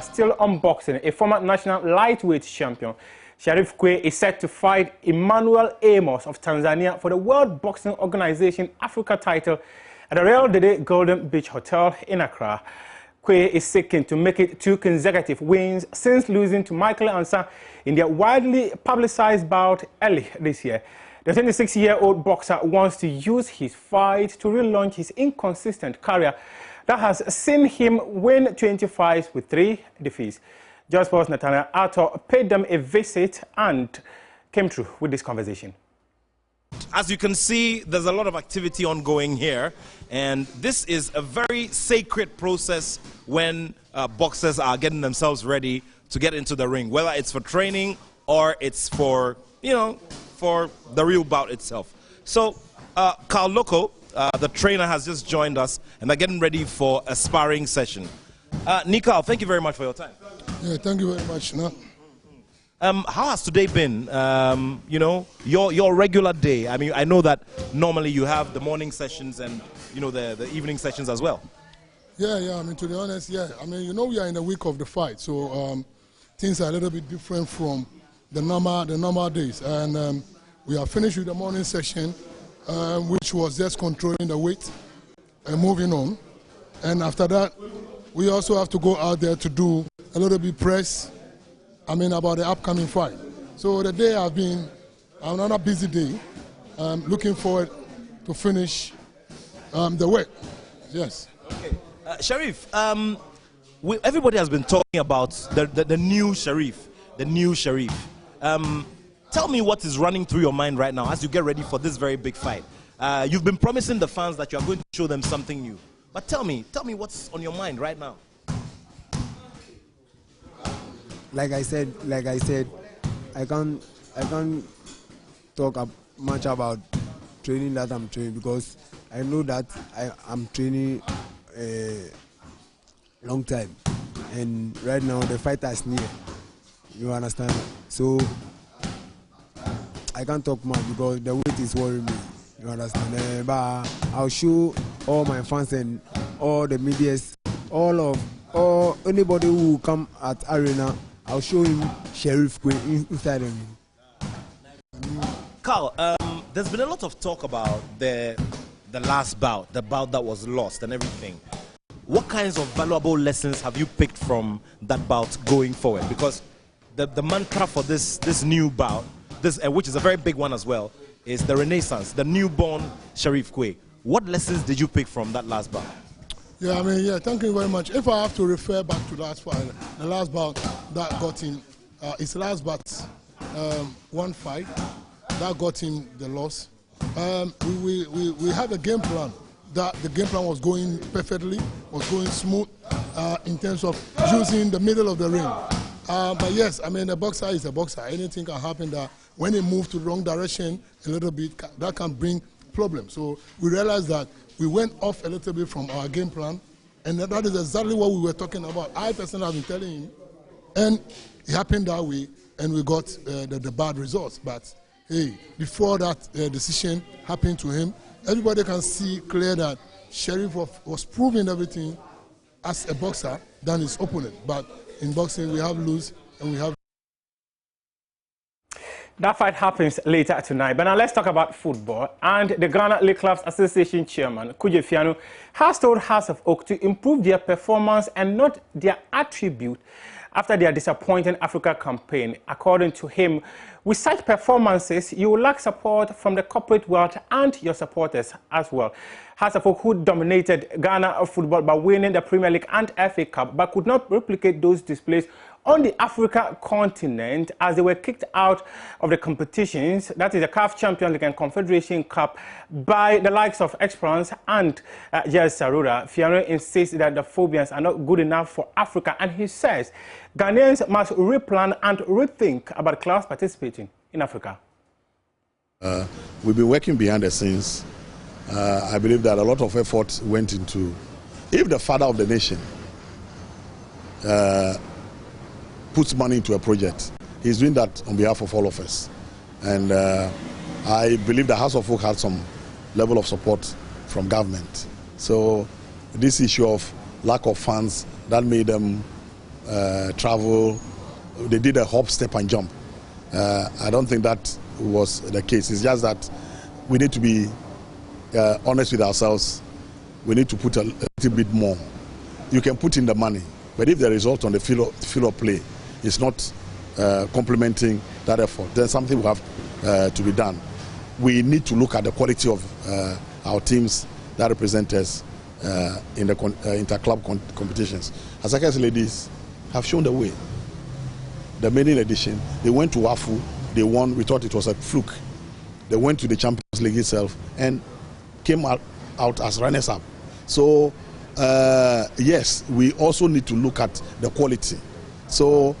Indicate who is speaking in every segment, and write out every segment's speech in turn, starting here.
Speaker 1: but still unboxing, a former national lightweight champion. Sharif Quaye is set to fight Emmanuel Amos of Tanzania for the World Boxing Organization Africa title at the Real Dede Golden Beach Hotel in Accra. Quaye is seeking to make it 2 consecutive wins since losing to Michael Ansah in their widely publicized bout early this year. The 26-year-old boxer wants to use his fight to relaunch his inconsistent career that has seen him win 20 fights with 3 defeats. Just Sports Nathaniel Arthur paid them a visit and came through with this conversation.
Speaker 2: As you can see, there's a lot of activity ongoing here, and this is a very sacred process when boxers are getting themselves ready to get into the ring, whether it's for training or it's for, for the real bout itself. So, Carl Loco, the trainer, has just joined us, and they're getting ready for a sparring session. Nikal, thank you very much for your time.
Speaker 3: Yeah, thank you very much. No?
Speaker 2: How has today been? Your regular day. I mean, I know that normally you have the morning sessions and the evening sessions as well.
Speaker 3: Yeah. I mean, to be honest, yeah. I mean, we are in the week of the fight, so things are a little bit different from the normal days. And we are finished with the morning session, which was just controlling the weight and moving on. And after that, we also have to go out there to do a little bit press. About the upcoming fight. So the day has been another busy day. Looking forward to finish the work. Yes.
Speaker 2: Okay. Sharif, everybody has been talking about the new Sharif. The new Sharif. Tell me what is running through your mind right now as you get ready for this very big fight. You've been promising the fans that you are going to show them something new. But tell me what's on your mind right now.
Speaker 4: Like I said, I can't talk much about training that I'm training because I know that I'm training a long time, and right now the fight is near. You understand? So I can't talk much because the weight is worrying me. You understand? But I'll show all my fans and all the medias, or anybody who come at Arena. I'll show him Sharif Quaye inside of me.
Speaker 2: Carl, there's been a lot of talk about the last bout, the bout that was lost and everything. What kinds of valuable lessons have you picked from that bout going forward? Because the mantra for this new bout, which is a very big one as well, is the renaissance, the newborn Sharif Quaye. What lessons did you pick from that last bout?
Speaker 3: Yeah, thank you very much. If I have to refer back to the last bout that got him, his last bout, 1 fight, that got him the loss. We had a game plan. The game plan was going perfectly, was going smooth in terms of using the middle of the ring. But yes, a boxer is a boxer. Anything can happen that when he moves to the wrong direction a little bit, that can bring problems. So we realized that we went off a little bit from our game plan, and that is exactly what we were talking about. I personally have been telling him, and it happened that way, and we got the bad results. But hey, before that decision happened to him, everybody can see clear that Sharif was proving everything as a boxer than his opponent. But in boxing, we have lose and we have.
Speaker 1: That fight happens later tonight. But now let's talk about football. And the Ghana League Clubs Association chairman, Kudze Fiano, has told Hearts of Oak to improve their performance and not their attribute after their disappointing Africa campaign. According to him, with such performances, you will lack support from the corporate world and your supporters as well. Hearts of Oak, who dominated Ghana football by winning the Premier League and FA Cup, but could not replicate those displays on the Africa continent as they were kicked out of the competitions, that is the CAF Champions League and Confederation Cup, by the likes of Esperance and JS Saroura. Fiano insists that the Phobians are not good enough for Africa, and he says Ghanaians must replan and rethink about clubs participating in Africa.
Speaker 5: We've been working behind the scenes. I believe that a lot of effort went into, if the father of the nation puts money into a project, he's doing that on behalf of all of us. And I believe the House of Folk had some level of support from government. So this issue of lack of funds, that made them travel. They did a hop, step, and jump. I don't think that was the case. It's just that we need to be honest with ourselves. We need to put a little bit more. You can put in the money, but if the result on the field of play is not complementing that effort, then something will have to be done. We need to look at the quality of our teams that represent us in the inter-club competitions. Hazakers ladies have shown the way. The maiden edition, they went to WAFU, they won. We thought it was a fluke. They went to the Champions League itself and came out as runners-up. So yes, we also need to look at the quality. So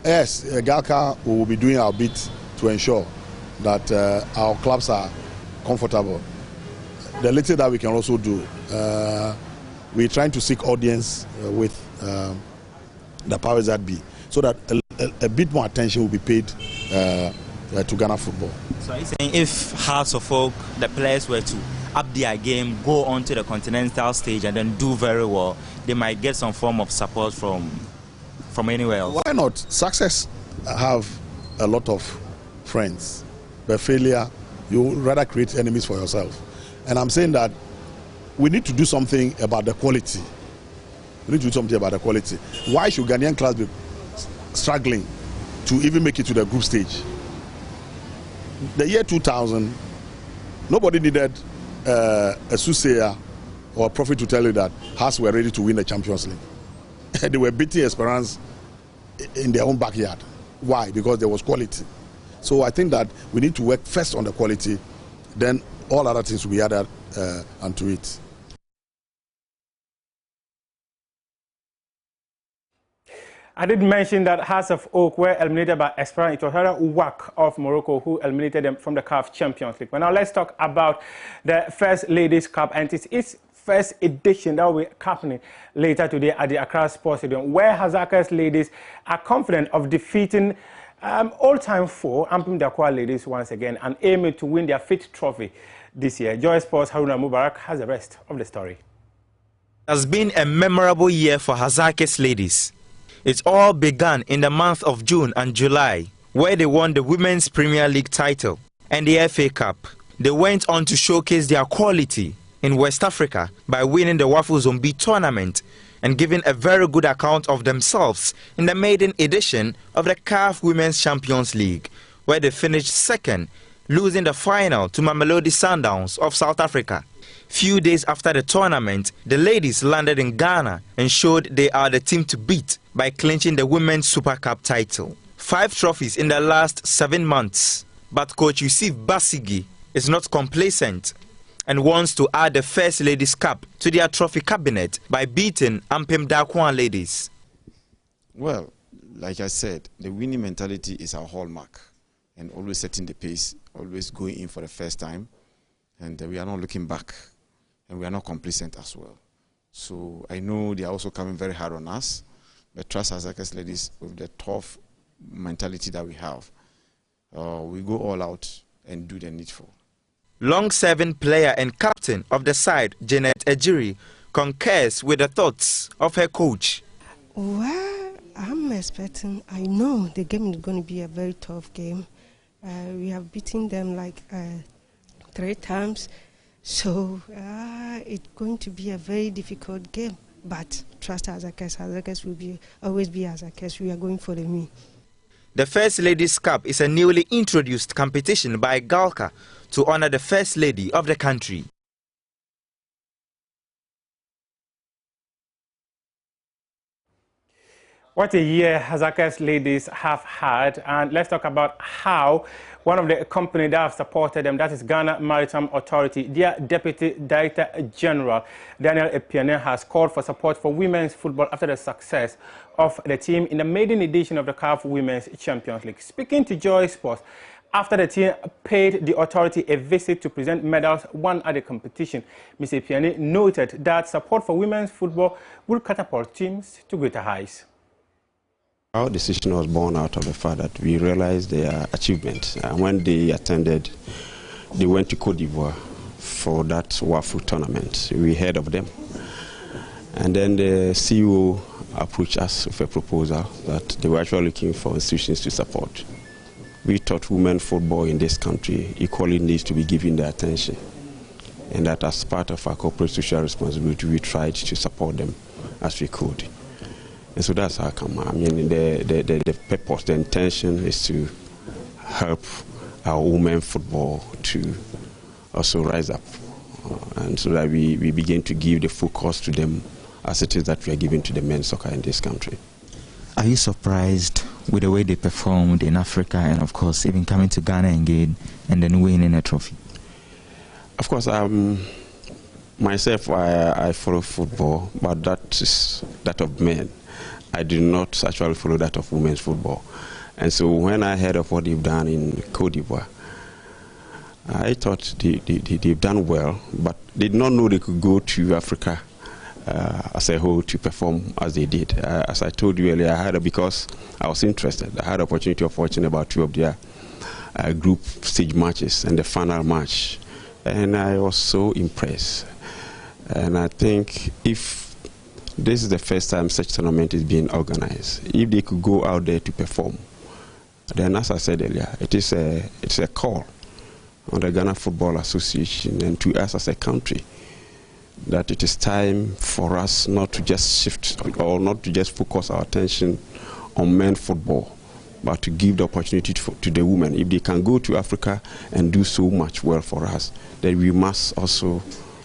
Speaker 5: yes, Galka will be doing our bit to ensure that our clubs are comfortable. The little that we can also do, we're trying to seek audience with the powers that be, so that a bit more attention will be paid to Ghana football.
Speaker 6: So are you saying if Hearts of Oak, the players were to up their game, go on to the continental stage and then do very well, they might get some form of support from anywhere else?
Speaker 5: Why not? Success have a lot of friends, but failure, you rather create enemies for yourself. And I'm saying that we need to do something about the quality. We need to do something about the quality. Why should Ghanaian clubs be struggling to even make it to the group stage? The year 2000, nobody needed a soothsayer or a prophet to tell you that Hearts were ready to win the Champions League. They were beating Esperance in their own backyard. Why? Because there was quality. So I think that we need to work first on the quality, then all other things will be added onto it.
Speaker 1: I did mention that Hearts of Oak were eliminated by Esperance. It was rather WAC of Morocco who eliminated them from the CAF Champions League. But now let's talk about the First Ladies Cup, and it's its first edition that will be happening later today at the Accra Sports Stadium, where Hazakers ladies are confident of defeating all-time foe Ampem Dakwa ladies once again and aiming to win their 5th trophy this year. Joy Sports' Haruna Mubarak has the rest of the story.
Speaker 6: It has been a memorable year for Hazakers ladies. It all began in the month of June and July, where they won the Women's Premier League title and the FA Cup. They went on to showcase their quality in West Africa by winning the WAFU Zombi tournament and giving a very good account of themselves in the maiden edition of the CAF Women's Champions League, where they finished second, losing the final to Mamelodi Sundowns of South Africa. Few days after the tournament, the ladies landed in Ghana and showed they are the team to beat by clinching the Women's Super Cup title. 5 trophies in the last 7 months. But Coach Yusuf Basigi is not complacent and wants to add the First Ladies Cup to their trophy cabinet by beating Ampem Dakwa ladies.
Speaker 7: Well, like I said, the winning mentality is our hallmark, and always setting the pace, always going in for the first time, and we are not looking back, and we are not complacent as well. So I know they are also coming very hard on us, but trust Hazakers ladies with the tough mentality that we have. We go all out and do the needful.
Speaker 6: Long-serving player and captain of the side, Janet Ejiri, concurs with the thoughts of her coach.
Speaker 8: Well, I'm expecting, I know the game is going to be a very tough game. We have beaten them like 3 times, so it's going to be a very difficult game. But trust Hazakers, Hazakers will always be Hazakers. We are going for the win.
Speaker 6: The First Ladies Cup is a newly introduced competition by Galka to honor the First Lady of the country.
Speaker 1: What a year Hazakers ladies have had, and let's talk about how one of the companies that have supported them, that is Ghana Maritime Authority, their Deputy Director General, Daniel Epiane, has called for support for women's football after the success of the team in the maiden edition of the CAF Women's Champions League. Speaking to Joy Sports, after the team paid the authority a visit to present medals won at the competition, Mr. Epiane noted that support for women's football will catapult teams to greater heights.
Speaker 9: Our decision was born out of the fact that we realized their achievements. When they attended, they went to Cote d'Ivoire for that WAFU tournament. We heard of them. And then the CEO approached us with a proposal that they were actually looking for institutions to support. We thought women football in this country equally needs to be given their attention, and that as part of our corporate social responsibility, we tried to support them as we could. And so that's how come. I mean, the purpose, the intention is to help our women football to also rise up, and so that we begin to give the focus to them as it is that we are giving to the men's soccer in this country.
Speaker 6: Are you surprised with the way they performed in Africa and, of course, even coming to Ghana again and then winning a trophy?
Speaker 9: Of course, myself, I follow football, but that is that of men. I do not actually follow that of women's football. And so when I heard of what they've done in Cote d'Ivoire, I thought they've done well, but they did not know they could go to Africa as a whole to perform as they did. As I told you earlier, I had because I was interested. I had the opportunity of watching about 2 of their group stage matches and the final match, and I was so impressed. And I think if this is the first time such tournament is being organized, if they could go out there to perform, then as I said earlier, it's a call on the Ghana Football Association and to us as a country that it is time for us not to just shift or not to just focus our attention on men football, but to give the opportunity to the women. If they can go to Africa and do so much well for us, then we must also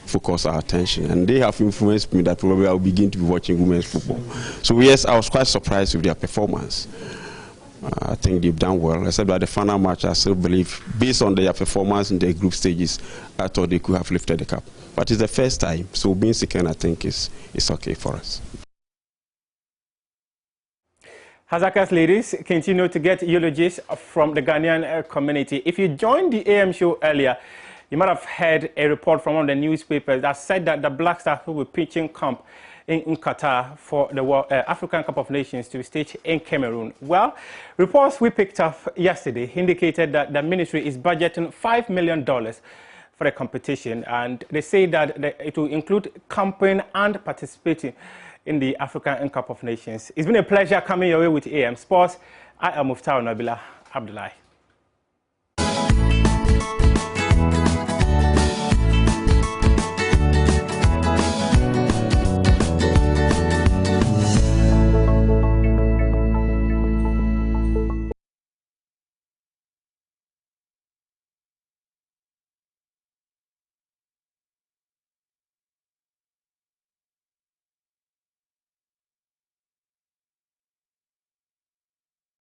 Speaker 9: focus our attention. And they have influenced me that probably I'll begin to be watching women's football. So yes, I was quite surprised with their performance. I think they've done well, except that the final match, I still believe, based on their performance in the group stages, I thought they could have lifted the cup. But it's the first time, so being second, I think, is okay for us.
Speaker 1: Hazakas ladies continue to get eulogies from the Ghanaian community. If you joined the AM show earlier, you might have heard a report from one of the newspapers that said that the Black Stars will be pitching camp in Qatar for the African Cup of Nations to be staged in Cameroon. Well, reports we picked up yesterday indicated that the ministry is budgeting $5 million for the competition, and they say that it will include camping and participating in the African Cup of Nations. It's been a pleasure coming your way with AM Sports. I am Muftau Nabila Abdullahi.